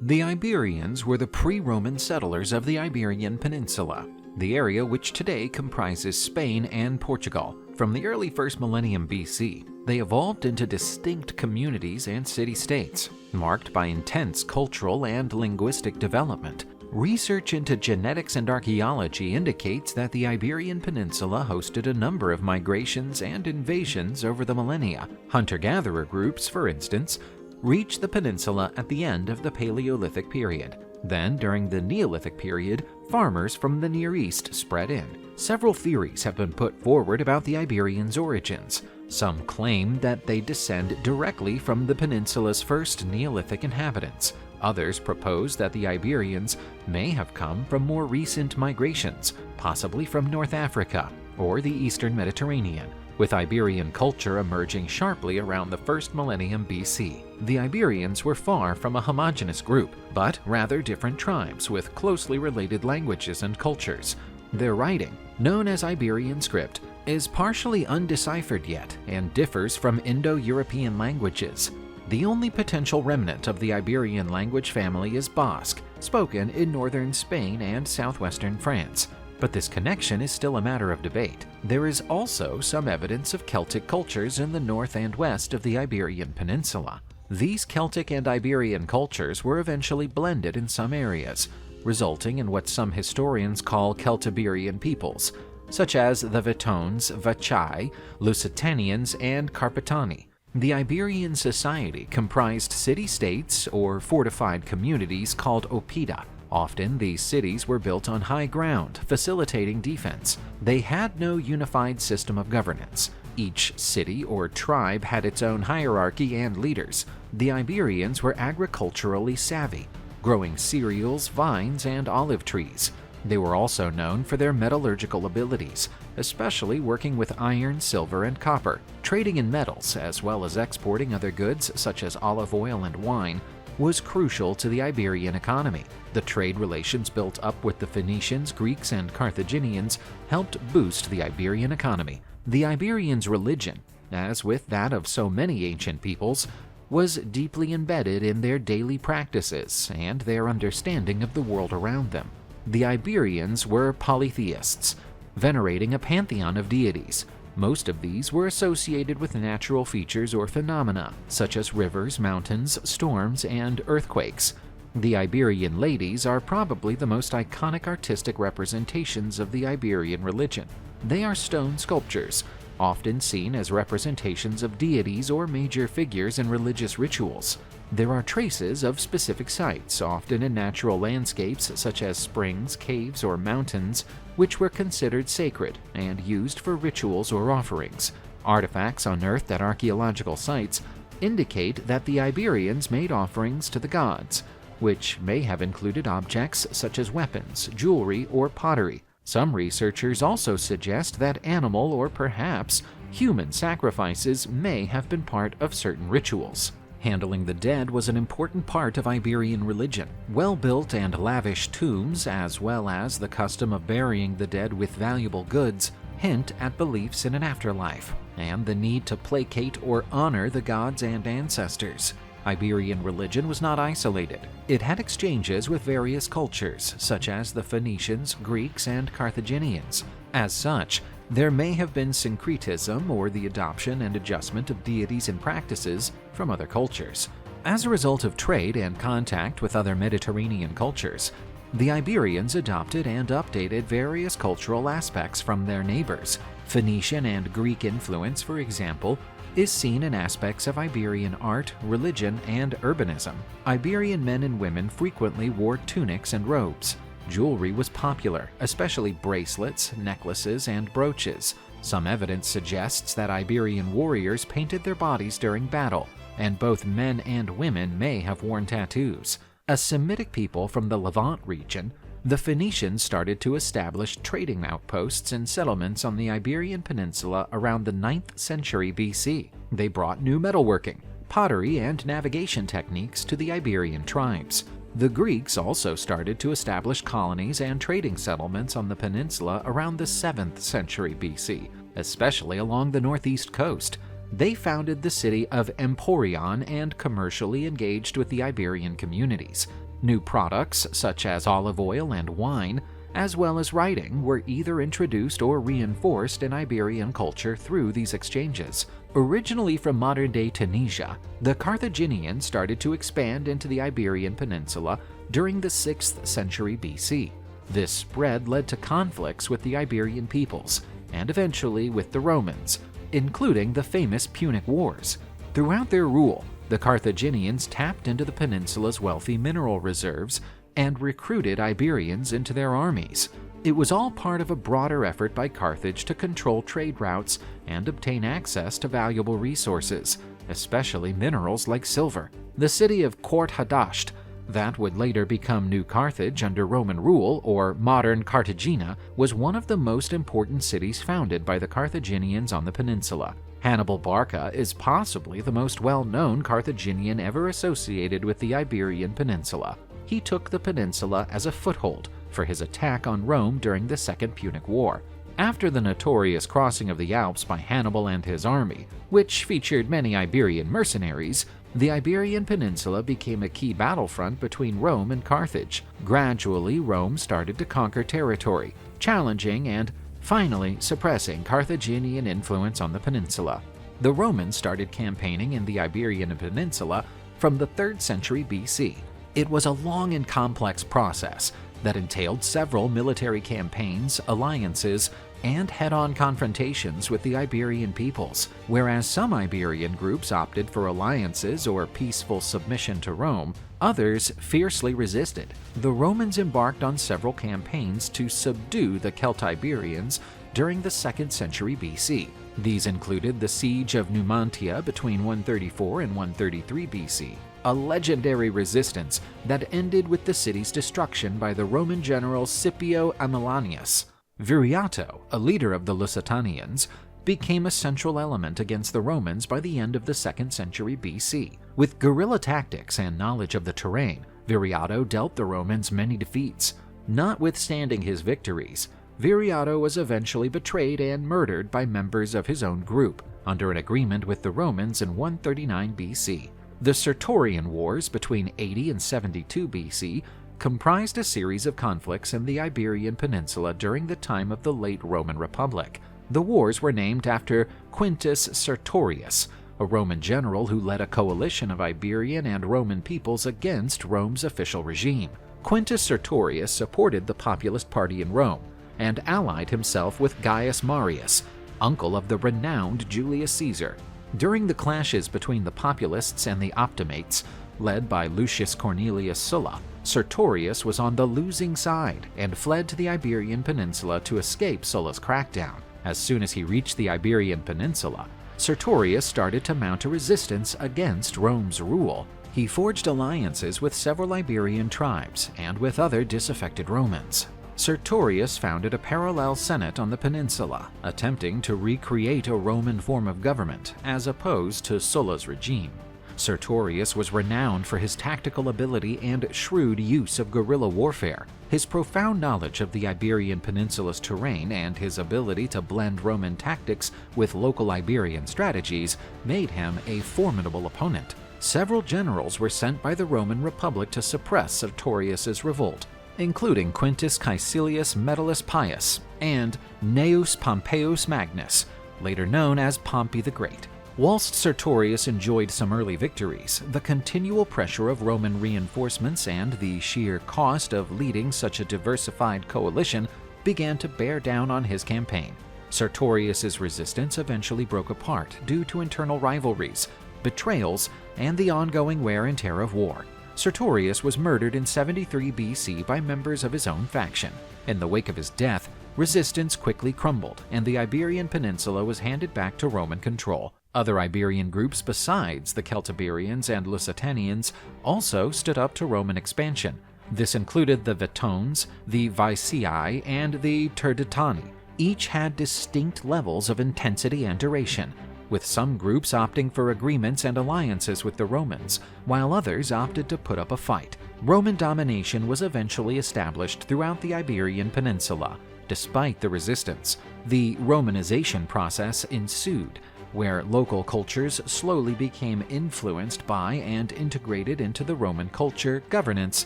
The Iberians were the pre-Roman settlers of the Iberian Peninsula, the area which today comprises Spain and Portugal. From the early 1st millennium BC, they evolved into distinct communities and city-states, marked by intense cultural and linguistic development. Research into genetics and archaeology indicates that the Iberian Peninsula hosted a number of migrations and invasions over the millennia. Hunter-gatherer groups, for instance, reached the peninsula at the end of the Paleolithic period. Then, during the Neolithic period, farmers from the Near East spread in. Several theories have been put forward about the Iberians' origins. Some claim that they descend directly from the peninsula's first Neolithic inhabitants. Others propose that the Iberians may have come from more recent migrations, possibly from North Africa or the Eastern Mediterranean, with Iberian culture emerging sharply around the 1st millennium BC. The Iberians were far from a homogeneous group, but rather different tribes with closely related languages and cultures. Their writing, known as Iberian script, is partially undeciphered yet and differs from Indo-European languages. The only potential remnant of the Iberian language family is Basque, spoken in northern Spain and southwestern France. But this connection is still a matter of debate. There is also some evidence of Celtic cultures in the north and west of the Iberian Peninsula. These Celtic and Iberian cultures were eventually blended in some areas, resulting in what some historians call Celtiberian peoples, such as the Vitones, Vachai, Lusitanians, and Carpetani. The Iberian society comprised city-states or fortified communities called oppida. Often, these cities were built on high ground, facilitating defense. They had no unified system of governance. Each city or tribe had its own hierarchy and leaders. The Iberians were agriculturally savvy, growing cereals, vines, and olive trees. They were also known for their metallurgical abilities, especially working with iron, silver, and copper. Trading in metals, as well as exporting other goods such as olive oil and wine, was crucial to the Iberian economy. The trade relations built up with the Phoenicians, Greeks, and Carthaginians helped boost the Iberian economy. The Iberians' religion, as with that of so many ancient peoples, was deeply embedded in their daily practices and their understanding of the world around them. The Iberians were polytheists, venerating a pantheon of deities. Most of these were associated with natural features or phenomena, such as rivers, mountains, storms, and earthquakes. The Iberian ladies are probably the most iconic artistic representations of the Iberian religion. They are stone sculptures, often seen as representations of deities or major figures in religious rituals. There are traces of specific sites, often in natural landscapes such as springs, caves, or mountains, which were considered sacred and used for rituals or offerings. Artifacts unearthed at archaeological sites indicate that the Iberians made offerings to the gods, which may have included objects such as weapons, jewelry, or pottery. Some researchers also suggest that animal or perhaps human sacrifices may have been part of certain rituals. Handling the dead was an important part of Iberian religion. Well-built and lavish tombs, as well as the custom of burying the dead with valuable goods, hint at beliefs in an afterlife and the need to placate or honor the gods and ancestors. Iberian religion was not isolated. It had exchanges with various cultures, such as the Phoenicians, Greeks, and Carthaginians. As such, there may have been syncretism or the adoption and adjustment of deities and practices from other cultures. As a result of trade and contact with other Mediterranean cultures, the Iberians adopted and updated various cultural aspects from their neighbors. Phoenician and Greek influence, for example, is seen in aspects of Iberian art, religion, and urbanism. Iberian men and women frequently wore tunics and robes. Jewelry was popular, especially bracelets, necklaces, and brooches. Some evidence suggests that Iberian warriors painted their bodies during battle, and both men and women may have worn tattoos. A Semitic people from the Levant region, the Phoenicians started to establish trading outposts and settlements on the Iberian Peninsula around the 9th century BC. They brought new metalworking, pottery, and navigation techniques to the Iberian tribes. The Greeks also started to establish colonies and trading settlements on the peninsula around the 7th century BC, especially along the northeast coast. They founded the city of Emporion and commercially engaged with the Iberian communities. New products, such as olive oil and wine, as well as writing, were either introduced or reinforced in Iberian culture through these exchanges. Originally from modern-day Tunisia, the Carthaginians started to expand into the Iberian Peninsula during the 6th century BC. This spread led to conflicts with the Iberian peoples, and eventually with the Romans, including the famous Punic Wars. Throughout their rule, the Carthaginians tapped into the peninsula's wealthy mineral reserves and recruited Iberians into their armies. It was all part of a broader effort by Carthage to control trade routes and obtain access to valuable resources, especially minerals like silver. The city of Qort Hadasht, that would later become New Carthage under Roman rule, or modern Cartagena, was one of the most important cities founded by the Carthaginians on the peninsula. Hannibal Barca is possibly the most well-known Carthaginian ever associated with the Iberian Peninsula. He took the peninsula as a foothold for his attack on Rome during the Second Punic War. After the notorious crossing of the Alps by Hannibal and his army, which featured many Iberian mercenaries, the Iberian Peninsula became a key battlefront between Rome and Carthage. Gradually, Rome started to conquer territory, challenging and finally suppressing Carthaginian influence on the peninsula. The Romans started campaigning in the Iberian Peninsula from the 3rd century BC. It was a long and complex process that entailed several military campaigns, alliances, and head-on confrontations with the Iberian peoples. Whereas some Iberian groups opted for alliances or peaceful submission to Rome, others fiercely resisted. The Romans embarked on several campaigns to subdue the Celtiberians during the 2nd century BC. These included the Siege of Numantia between 134 and 133 BC, a legendary resistance that ended with the city's destruction by the Roman general Scipio Aemilianus. Viriato, a leader of the Lusitanians, became a central element against the Romans by the end of the 2nd century BC. With guerrilla tactics and knowledge of the terrain, Viriato dealt the Romans many defeats. Notwithstanding his victories, Viriato was eventually betrayed and murdered by members of his own group, under an agreement with the Romans in 139 BC. The Sertorian Wars between 80 and 72 BC comprised a series of conflicts in the Iberian Peninsula during the time of the late Roman Republic. The wars were named after Quintus Sertorius, a Roman general who led a coalition of Iberian and Roman peoples against Rome's official regime. Quintus Sertorius supported the populist party in Rome and allied himself with Gaius Marius, uncle of the renowned Julius Caesar. During the clashes between the populists and the Optimates, led by Lucius Cornelius Sulla, Sertorius was on the losing side and fled to the Iberian Peninsula to escape Sulla's crackdown. As soon as he reached the Iberian Peninsula, Sertorius started to mount a resistance against Rome's rule. He forged alliances with several Iberian tribes and with other disaffected Romans. Sertorius founded a parallel senate on the peninsula, attempting to recreate a Roman form of government as opposed to Sulla's regime. Sertorius was renowned for his tactical ability and shrewd use of guerrilla warfare. His profound knowledge of the Iberian Peninsula's terrain and his ability to blend Roman tactics with local Iberian strategies made him a formidable opponent. Several generals were sent by the Roman Republic to suppress Sertorius's revolt, including Quintus Caecilius Metellus Pius and Gnaeus Pompeius Magnus, later known as Pompey the Great. Whilst Sertorius enjoyed some early victories, the continual pressure of Roman reinforcements and the sheer cost of leading such a diversified coalition began to bear down on his campaign. Sertorius's resistance eventually broke apart due to internal rivalries, betrayals, and the ongoing wear and tear of war. Sertorius was murdered in 73 BC by members of his own faction. In the wake of his death, resistance quickly crumbled, and the Iberian Peninsula was handed back to Roman control. Other Iberian groups besides the Celtiberians and Lusitanians also stood up to Roman expansion. This included the Vetones, the Vicii, and the Turdetani. Each had distinct levels of intensity and duration, with some groups opting for agreements and alliances with the Romans, while others opted to put up a fight. Roman domination was eventually established throughout the Iberian Peninsula. Despite the resistance, the Romanization process ensued, where local cultures slowly became influenced by and integrated into the Roman culture, governance,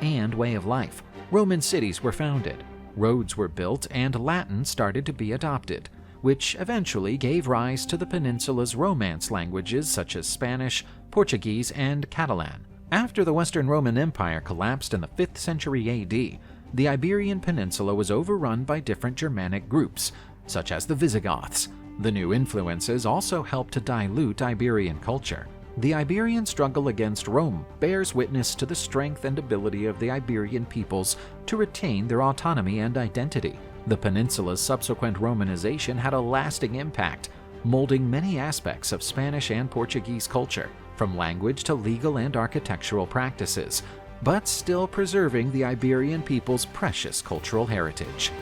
and way of life. Roman cities were founded, roads were built, and Latin started to be adopted, which eventually gave rise to the peninsula's Romance languages such as Spanish, Portuguese, and Catalan. After the Western Roman Empire collapsed in the 5th century AD, the Iberian Peninsula was overrun by different Germanic groups, such as the Visigoths. The new influences also helped to dilute Iberian culture. The Iberian struggle against Rome bears witness to the strength and ability of the Iberian peoples to retain their autonomy and identity. The peninsula's subsequent Romanization had a lasting impact, molding many aspects of Spanish and Portuguese culture, from language to legal and architectural practices, but still preserving the Iberian people's precious cultural heritage.